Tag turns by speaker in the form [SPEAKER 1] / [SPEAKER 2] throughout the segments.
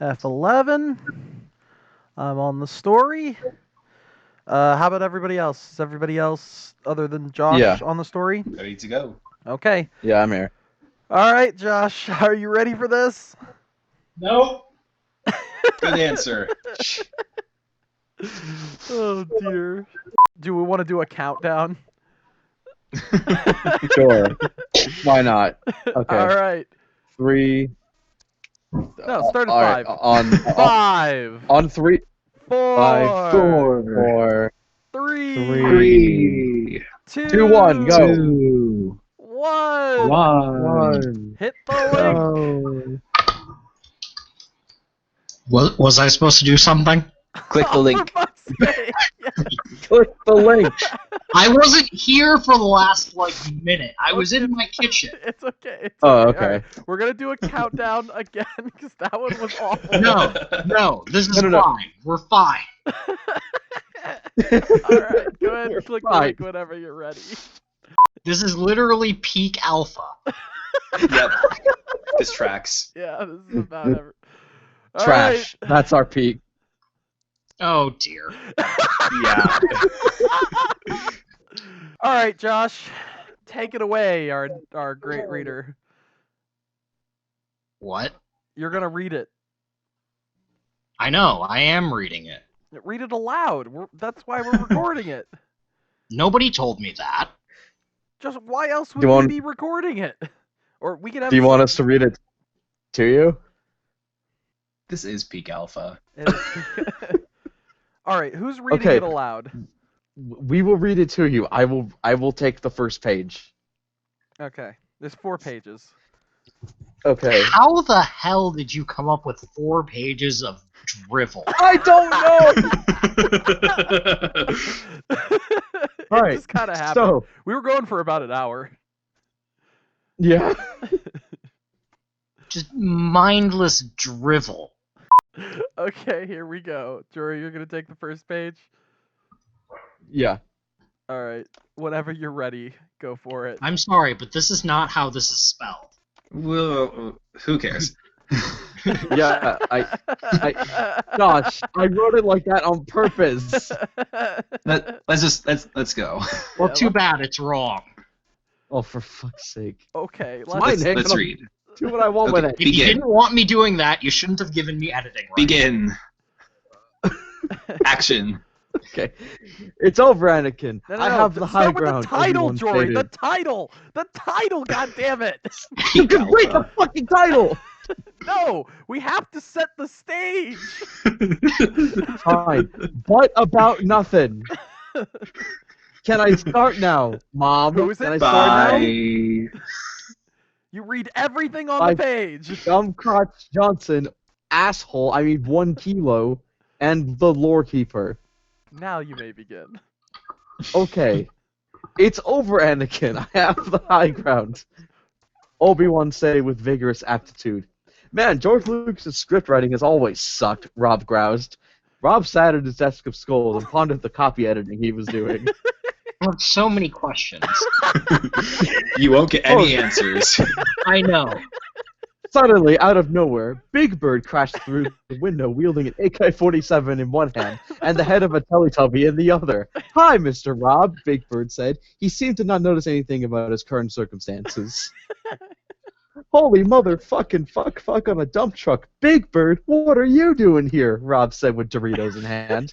[SPEAKER 1] F11. I'm on the story. How about everybody else? Is everybody else other than Josh on the story?
[SPEAKER 2] Ready to go.
[SPEAKER 1] Okay.
[SPEAKER 3] Yeah, I'm here.
[SPEAKER 1] All right, Josh. Are you ready for this?
[SPEAKER 4] No.
[SPEAKER 2] Good answer.
[SPEAKER 1] Oh, dear. Do we want to do a countdown?
[SPEAKER 3] Sure. Why not? Okay.
[SPEAKER 1] All right.
[SPEAKER 3] 3.
[SPEAKER 1] No, start at
[SPEAKER 3] all
[SPEAKER 1] 5.
[SPEAKER 3] Right, on
[SPEAKER 1] 5.
[SPEAKER 3] On 3.
[SPEAKER 1] 4.
[SPEAKER 3] 5. 4.
[SPEAKER 1] 3. 2.
[SPEAKER 3] 1. Go.
[SPEAKER 4] 2.
[SPEAKER 1] 1.
[SPEAKER 4] 1.
[SPEAKER 1] Hit the link.
[SPEAKER 4] Was I supposed to do something?
[SPEAKER 2] Click the link.
[SPEAKER 1] For fuck's sake.
[SPEAKER 3] Click the link.
[SPEAKER 4] I wasn't here for the last, minute. I was in my kitchen.
[SPEAKER 1] It's okay. It's
[SPEAKER 3] Oh,
[SPEAKER 1] okay.
[SPEAKER 3] okay.
[SPEAKER 1] All right. We're going to do a countdown again because that one was awful.
[SPEAKER 4] No, this is
[SPEAKER 3] No.
[SPEAKER 4] fine. We're fine.
[SPEAKER 1] All right. Go ahead and click the
[SPEAKER 3] Fine.
[SPEAKER 1] link whenever you're ready.
[SPEAKER 4] This is literally peak alpha.
[SPEAKER 2] Yep. This tracks.
[SPEAKER 1] Yeah, this is about ever. All
[SPEAKER 3] Trash. That's our peak.
[SPEAKER 4] Oh, dear.
[SPEAKER 2] Yeah.
[SPEAKER 1] All right, Josh. Take it away, our great reader.
[SPEAKER 4] What?
[SPEAKER 1] You're going to read it.
[SPEAKER 4] I know, I am reading it.
[SPEAKER 1] Read it aloud. That's why we're recording it.
[SPEAKER 4] Nobody told me that.
[SPEAKER 1] Just why else would
[SPEAKER 3] Do you
[SPEAKER 1] we
[SPEAKER 3] want-
[SPEAKER 1] be recording it? Or we could have.
[SPEAKER 3] Do you want us to read it to you?
[SPEAKER 2] This is peak alpha.
[SPEAKER 1] All right, who's reading
[SPEAKER 3] Okay.
[SPEAKER 1] it aloud?
[SPEAKER 3] We will read it to you. I will take the first page.
[SPEAKER 1] Okay, there's 4 pages.
[SPEAKER 3] Okay.
[SPEAKER 4] How the hell did you come up with 4 pages of drivel?
[SPEAKER 3] I don't know.
[SPEAKER 1] It
[SPEAKER 3] All right,
[SPEAKER 1] just kind of happened.
[SPEAKER 3] So,
[SPEAKER 1] We were going for about an hour.
[SPEAKER 3] yeah.
[SPEAKER 4] Just mindless drivel.
[SPEAKER 1] Okay, here we go. Jory, you're gonna take the first page.
[SPEAKER 3] Yeah.
[SPEAKER 1] All right, whenever you're ready, go for it.
[SPEAKER 4] I'm sorry, but this is not how this is spelled.
[SPEAKER 2] Well, who cares?
[SPEAKER 3] Yeah, Gosh, I wrote it like that on purpose.
[SPEAKER 2] Let's go.
[SPEAKER 4] Well,
[SPEAKER 1] Yeah,
[SPEAKER 4] too bad it's wrong.
[SPEAKER 3] Oh, for fuck's sake.
[SPEAKER 1] Okay,
[SPEAKER 3] Mine,
[SPEAKER 1] let's.
[SPEAKER 3] Hank,
[SPEAKER 2] Let's
[SPEAKER 3] and
[SPEAKER 2] read.
[SPEAKER 3] Do what I want with
[SPEAKER 2] Okay.
[SPEAKER 3] it.
[SPEAKER 4] If you
[SPEAKER 2] Begin.
[SPEAKER 4] didn't want me doing that, you shouldn't have given me editing rights.
[SPEAKER 2] Begin. Action.
[SPEAKER 3] Okay. It's over, Anakin.
[SPEAKER 1] No,
[SPEAKER 3] I have the high
[SPEAKER 1] start with
[SPEAKER 3] ground.
[SPEAKER 1] the title,
[SPEAKER 3] everyone
[SPEAKER 1] Jory.
[SPEAKER 3] stated.
[SPEAKER 1] The title. God damn it!
[SPEAKER 3] You
[SPEAKER 2] Peak
[SPEAKER 3] can read the
[SPEAKER 2] alpha.
[SPEAKER 3] fucking title.
[SPEAKER 1] No, we have to set the stage.
[SPEAKER 3] Fine. But about nothing. Can I start now, Mom?
[SPEAKER 1] Who is it?
[SPEAKER 3] Can I start
[SPEAKER 2] Bye.
[SPEAKER 3] now?
[SPEAKER 1] You read everything on
[SPEAKER 3] Bye.
[SPEAKER 1] the page.
[SPEAKER 3] Gumcrotch Johnson, asshole, 1 kilo, and the lore keeper.
[SPEAKER 1] Now you may begin.
[SPEAKER 3] Okay. It's over, Anakin. I have the high ground. Obi-Wan said with vigorous aptitude. Man, George Lucas' script writing has always sucked, Rob groused. Rob sat at his desk of skulls and pondered the copy editing he was doing.
[SPEAKER 4] I have so many questions.
[SPEAKER 2] You won't get any answers.
[SPEAKER 4] I know.
[SPEAKER 3] Suddenly, out of nowhere, Big Bird crashed through the window wielding an AK-47 in one hand and the head of a Teletubby in the other. Hi, Mr. Rob, Big Bird said. He seemed to not notice anything about his current circumstances. Holy motherfucking fuck on a dump truck. Big Bird, what are you doing here? Rob said with Doritos in hand.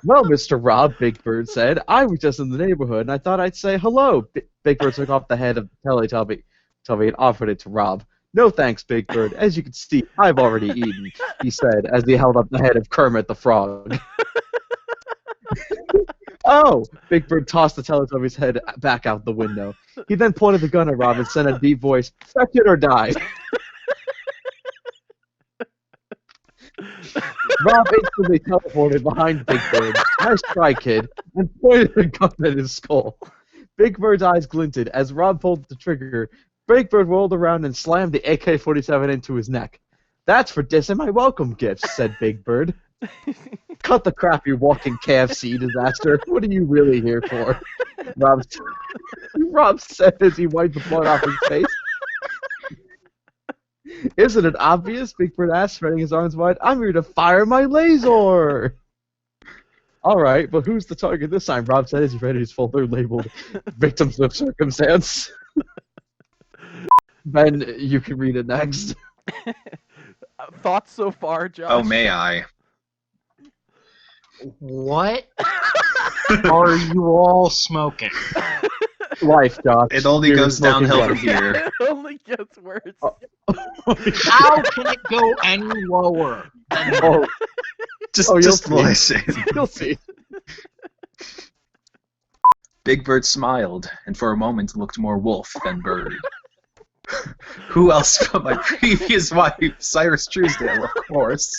[SPEAKER 3] Well, Mr. Rob, Big Bird said, I was just in the neighborhood and I thought I'd say hello. Big Bird took off the head of the Teletubby and offered it to Rob. No thanks, Big Bird. As you can see, I've already eaten, he said as he held up the head of Kermit the Frog. Oh! Big Bird tossed the Teletubby's head back out the window. He then pointed the gun at Rob and said in a deep voice, "Fetch it or die." Rob instantly teleported behind Big Bird. Nice try, kid, and pointed the gun at his skull. Big Bird's eyes glinted. As Rob pulled the trigger, Big Bird rolled around and slammed the AK-47 into his neck. That's for dissing my welcome gifts, said Big Bird. Cut the crap, you walking KFC disaster. What are you really here for? Rob said as he wiped the blood off his face. Isn't it obvious? Big Bird asked, spreading his arms wide. I'm here to fire my laser! All right, but who's the target this time? Rob said as he read his folder labeled Victims of Circumstance. Ben, you can read it next.
[SPEAKER 1] Thoughts so far, Josh?
[SPEAKER 2] Oh, may I?
[SPEAKER 4] What are you all smoking?
[SPEAKER 3] Life, Josh.
[SPEAKER 2] It only
[SPEAKER 3] You're
[SPEAKER 2] goes
[SPEAKER 3] smoking
[SPEAKER 2] downhill
[SPEAKER 3] life.
[SPEAKER 2] from here.
[SPEAKER 1] It only gets worse.
[SPEAKER 4] How can it go any lower?
[SPEAKER 3] Oh,
[SPEAKER 2] Just
[SPEAKER 3] you'll
[SPEAKER 2] listen.
[SPEAKER 3] you'll see.
[SPEAKER 2] Big Bird smiled, and for a moment looked more wolf than bird. Who else but my previous wife, Cyrus Truesdale, of course.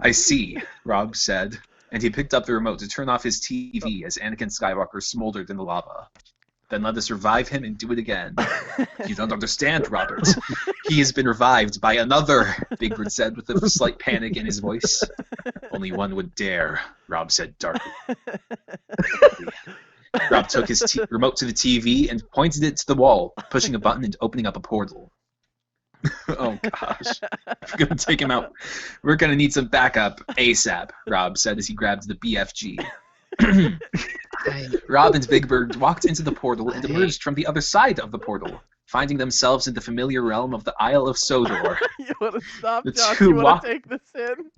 [SPEAKER 2] I see, Rob said, and he picked up the remote to turn off his TV as Anakin Skywalker smoldered in the lava. Then let us revive him and do it again. You don't understand, Robert. He has been revived by another, Big Bird said with a slight panic in his voice. Only one would dare, Rob said darkly. Rob took his remote to the TV and pointed it to the wall, pushing a button and opening up a portal. Oh gosh. We're gonna take him out. We're gonna need some backup ASAP, Rob said as he grabbed the BFG. Rob and Big Bird walked into the portal and emerged from the other side of the portal, finding themselves in the familiar realm of the Isle of Sodor.
[SPEAKER 1] You want to stop,
[SPEAKER 2] The
[SPEAKER 1] Josh?
[SPEAKER 2] two
[SPEAKER 1] You want to take this in?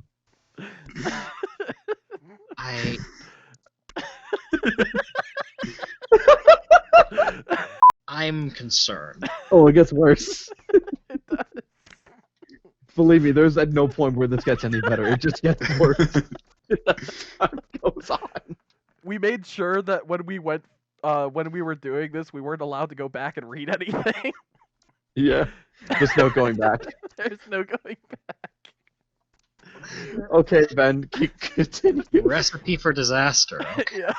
[SPEAKER 4] I'm concerned.
[SPEAKER 3] Oh, it gets worse.
[SPEAKER 1] It does.
[SPEAKER 3] Believe me, there's at no point where this gets any better. It just gets worse. Time goes on.
[SPEAKER 1] We made sure that when we were doing this, we weren't allowed to go back and read anything.
[SPEAKER 3] Yeah. There's no going back.
[SPEAKER 1] There's no going back.
[SPEAKER 3] Okay, Ben, continue.
[SPEAKER 4] Recipe for disaster.
[SPEAKER 1] Yeah.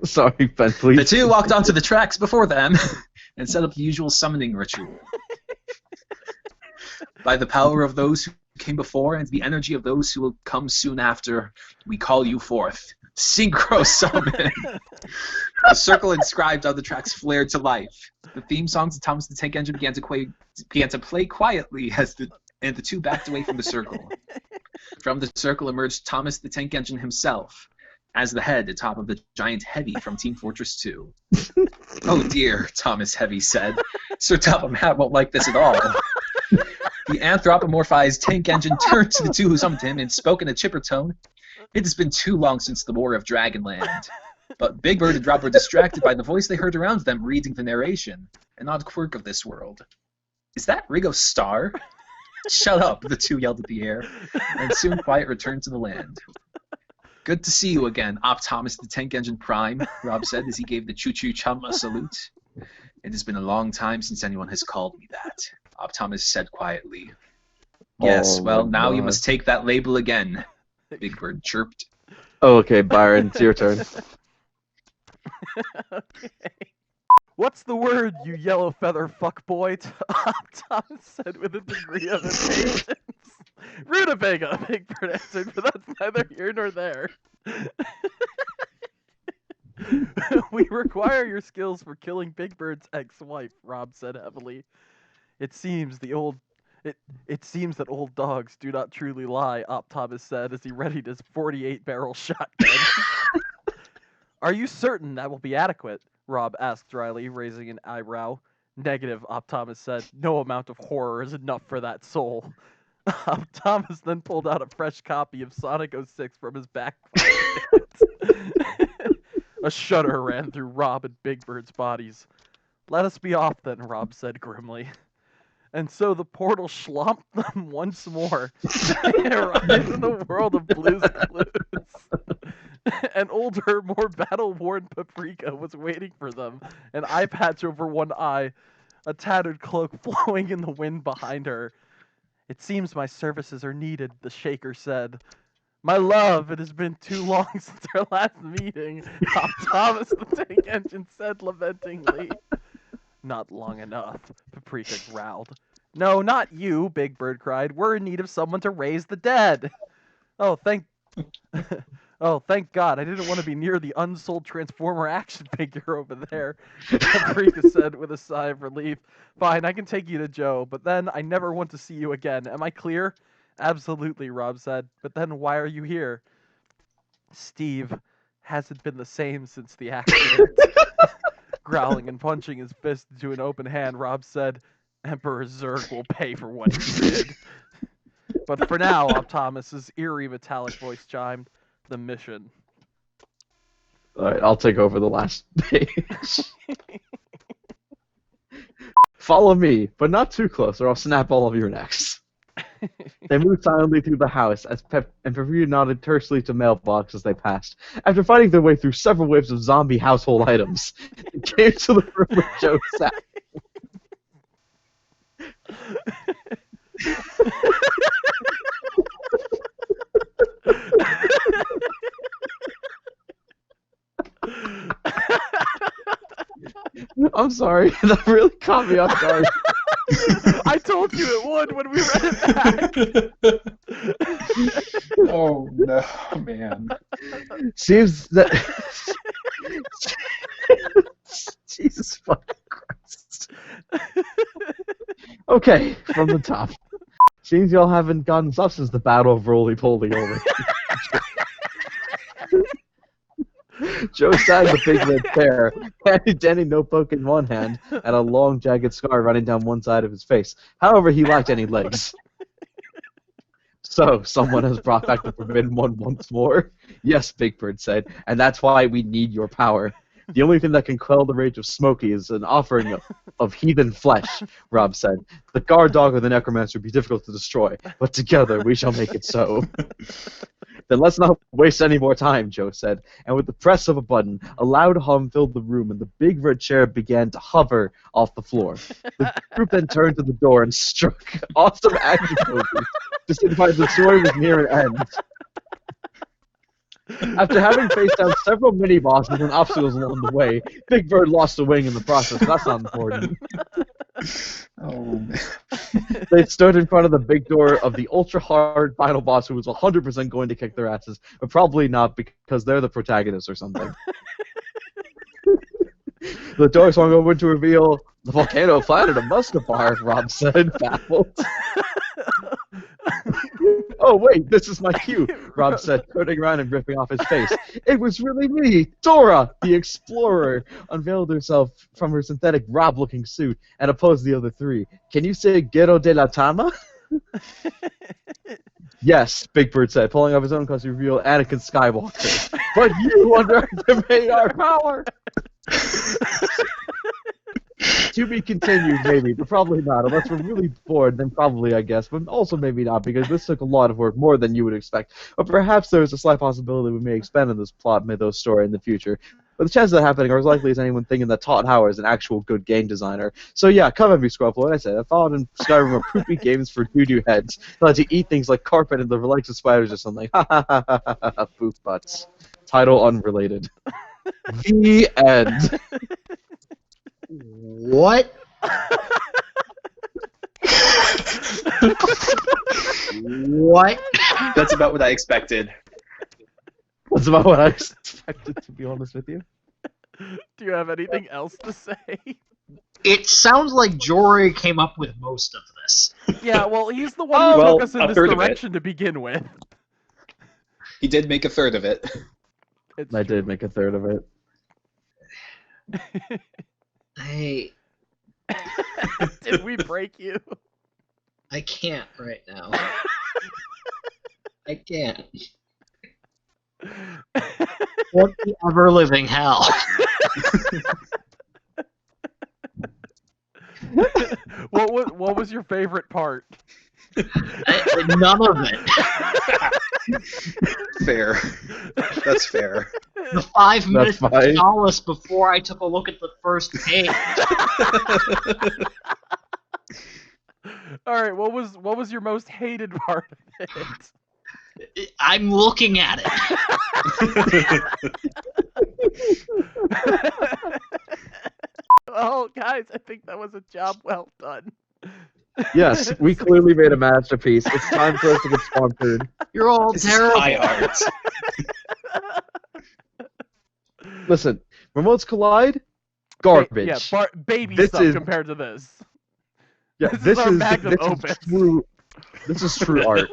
[SPEAKER 3] Sorry, Ben, please.
[SPEAKER 2] The two walked onto the tracks before them and set up the usual summoning ritual. By the power of those who came before and the energy of those who will come soon after, we call you forth. Synchro summon! The circle inscribed on the tracks flared to life. The theme songs of Thomas the Tank Engine began to play quietly as the two backed away from the circle. From the circle emerged Thomas the Tank Engine himself, as the head atop of the giant Heavy from Team Fortress 2. Oh dear, Thomas Heavy said. Sir Topham Hatt won't like this at all. The anthropomorphized tank engine turned to the two who summoned him and spoke in a chipper tone. It has been too long since the War of Dragonland. But Big Bird and Rob were distracted by the voice they heard around them reading the narration, an odd quirk of this world. Is that Ringo Starr? Shut up, the two yelled at the air, and soon quiet returned to the land. Good to see you again, Op Thomas the Tank Engine Prime, Rob said as he gave the choo-choo chum a salute. It has been a long time since anyone has called me that, Op Thomas said quietly. Yes, well, now you must take that label again, Big Bird chirped.
[SPEAKER 3] Oh, okay, Byron, it's your turn.
[SPEAKER 1] Okay. What's the word, you yellow feather fuckboy? Tom said with a degree of impatience. Rutabaga, Big Bird answered, but that's neither here nor there. We require your skills for killing Big Bird's ex-wife, Rob said heavily. It seems that old dogs do not truly lie, Thomas said as he readied his 48-barrel shotgun. Are you certain that will be adequate? Rob asked dryly, raising an eyebrow. Negative, Thomas said. No amount of horror is enough for that soul. Thomas then pulled out a fresh copy of Sonic 06 from his back pocket. A shudder ran through Rob and Big Bird's bodies. Let us be off then, Rob said grimly. And so the portal schlomped them once more. They arrived in the world of Blue's Clues. An older, more battle-worn Paprika was waiting for them, an eye patch over one eye, a tattered cloak flowing in the wind behind her. It seems my services are needed, the Shaker said. My love, it has been too long since our last meeting, Thomas the Tank Engine said lamentingly. Not long enough, Paprika growled. No, not you, Big Bird cried. We're in need of someone to raise the dead. Oh, Oh, thank God. I didn't want to be near the unsold Transformer action figure over there, Paprika said with a sigh of relief. Fine, I can take you to Joe, but then I never want to see you again. Am I clear? Absolutely, Rob said. But then why are you here? Steve hasn't been the same since the accident. Growling and punching his fist into an open hand, Rob said, Emperor Zurg will pay for what he did. But for now, Optimus's eerie metallic voice chimed, the mission.
[SPEAKER 3] Alright, I'll take over the last page. Follow me, but not too close, or I'll snap all of your necks. They moved silently through the house, as Pep and Paprika nodded tersely to mailbox as they passed. After fighting their way through several waves of zombie household items, they came to the room where Joe sat. I'm sorry, that really caught me off guard.
[SPEAKER 1] I told you it would when we read it back.
[SPEAKER 2] Oh no, man.
[SPEAKER 3] Seems that Jesus fucking Christ. Okay, from the top. Seems y'all haven't gotten up since the Battle of Roly-Poly over. Joe sat in the big red chair, handy dandy notebook in one hand, and a long jagged scar running down one side of his face. However, he lacked any legs. So, someone has brought back the Forbidden One once more? Yes, Big Bird said, and that's why we need your power. The only thing that can quell the rage of Smokey is an offering of heathen flesh, Rob said. The guard dog or the necromancer would be difficult to destroy, but together we shall make it so. Then let's not waste any more time, Joe said, and with the press of a button, a loud hum filled the room and the big red chair began to hover off the floor. The group then turned to the door and struck awesome action poses to signify the story was near an end. After having faced down several mini-bosses and obstacles along the way, Big Bird lost a wing in the process, but that's not important.
[SPEAKER 2] Oh, man.
[SPEAKER 3] They stood in front of the big door of the ultra-hard final boss who was 100% going to kick their asses, but probably not because they're the protagonists or something. The door swung open to reveal the volcano planet of Mustafar, Rob said, baffled. Oh, wait, this is my cue, Rob said, turning around and ripping off his face. It was really me, Dora, the explorer, unveiled herself from her synthetic Rob-looking suit and opposed the other three. Can you say Guerrero de la Tama? Yes, Big Bird said, pulling off his own costume to reveal Anakin Skywalker. But you underestimate our power! To be continued, maybe, but probably not. Unless we're really bored, then probably, I guess. But also maybe not, because this took a lot of work, more than you would expect. But perhaps there is a slight possibility we may expand on this plot mythos story in the future. But the chances of that happening are as likely as anyone thinking that Todd Howard is an actual good game designer. So yeah, come at me, Scruffle. Like I said, I followed in Skyrim are poopy games for doo-doo heads. They like to eat things like carpet and the legs of spiders or something. Ha ha ha ha ha ha, poop butts. Title unrelated. The end.
[SPEAKER 4] What? What?
[SPEAKER 2] That's about what I expected.
[SPEAKER 3] That's about what I expected, to be honest with you.
[SPEAKER 1] Do you have anything else to say?
[SPEAKER 4] It sounds like Jory came up with most of this.
[SPEAKER 1] Yeah, well, he's the one who
[SPEAKER 2] Well,
[SPEAKER 1] took us in
[SPEAKER 2] a
[SPEAKER 1] this
[SPEAKER 2] third of it.
[SPEAKER 1] direction to begin with.
[SPEAKER 2] He did make a third of it.
[SPEAKER 1] It's
[SPEAKER 3] I did make a third of it.
[SPEAKER 4] Hey,
[SPEAKER 1] Did we break you?
[SPEAKER 4] I can't right now. I can't. What the ever-living hell?
[SPEAKER 1] What was your favorite part?
[SPEAKER 4] None of it.
[SPEAKER 2] Fair. That's fair.
[SPEAKER 4] The 5 minutes of
[SPEAKER 3] fine.
[SPEAKER 4] solace before I took a look at the first page.
[SPEAKER 1] All right, what was your most hated part of it?
[SPEAKER 4] I'm looking at it.
[SPEAKER 1] Oh, guys, I think that was a job well done.
[SPEAKER 3] Yes, we clearly made a masterpiece. It's time for us to get sponsored.
[SPEAKER 4] You're all
[SPEAKER 2] This is
[SPEAKER 4] terrible.
[SPEAKER 2] high art.
[SPEAKER 3] Listen, remotes collide, garbage.
[SPEAKER 1] Baby
[SPEAKER 3] This
[SPEAKER 1] stuff
[SPEAKER 3] is-
[SPEAKER 1] compared to this.
[SPEAKER 3] Yeah,
[SPEAKER 1] This is our magnum opus.
[SPEAKER 3] This is true art.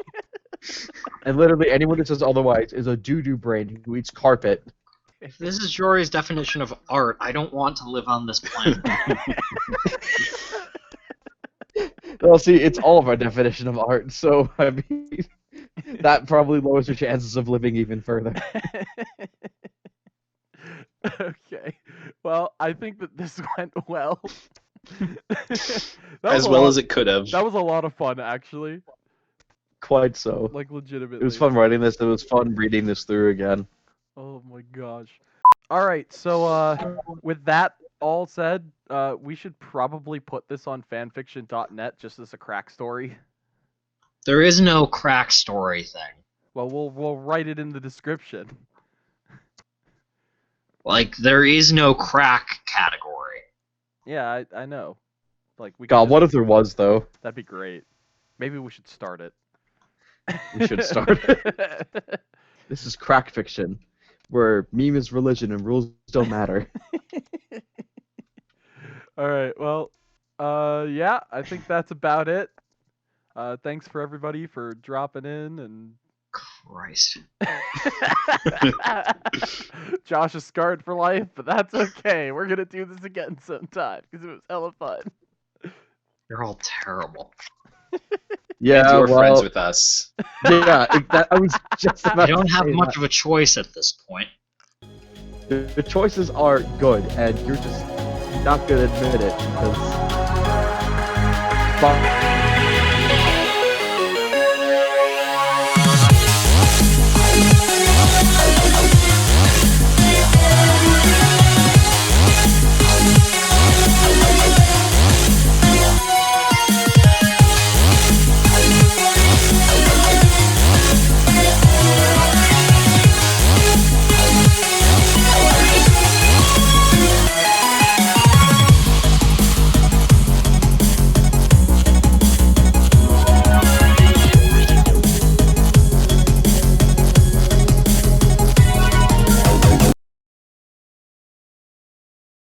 [SPEAKER 3] And literally anyone who says otherwise is a doo-doo brain who eats carpet.
[SPEAKER 4] If this is Jory's definition of art, I don't want to live on this planet.
[SPEAKER 3] Well, see, it's all of our definition of art, so, I mean, that probably lowers your chances of living even further.
[SPEAKER 1] Okay. Well, I think that this went well.
[SPEAKER 2] As well as it could have.
[SPEAKER 1] That was a lot of fun, actually.
[SPEAKER 3] Quite so.
[SPEAKER 1] Like, legitimately.
[SPEAKER 3] It was fun writing this, it was fun reading this through again.
[SPEAKER 1] Oh my gosh. Alright, so, with that all said, we should probably put this on fanfiction.net just as a crack story.
[SPEAKER 4] There is no crack story thing.
[SPEAKER 1] Well, we'll write it in the description.
[SPEAKER 4] Like, there is no crack category.
[SPEAKER 1] Yeah, I know. Like, we
[SPEAKER 3] God,
[SPEAKER 1] could
[SPEAKER 3] what if there was, though?
[SPEAKER 1] That'd be great. Maybe we should start it.
[SPEAKER 3] We should start it. This is crack fiction, where meme is religion and rules don't matter.
[SPEAKER 1] Alright, well, yeah, I think that's about it. Thanks for everybody for dropping in and
[SPEAKER 4] Christ.
[SPEAKER 1] Josh is scarred for life, but that's okay. We're gonna do this again sometime because it was hella fun.
[SPEAKER 4] You're all terrible.
[SPEAKER 3] Yeah,
[SPEAKER 2] and you're
[SPEAKER 3] well,
[SPEAKER 2] friends with us.
[SPEAKER 3] yeah, I was just about
[SPEAKER 4] I
[SPEAKER 3] to
[SPEAKER 4] don't have
[SPEAKER 3] say
[SPEAKER 4] much of a choice at this point.
[SPEAKER 3] that. The choices are good, and you're just not gonna admit it because.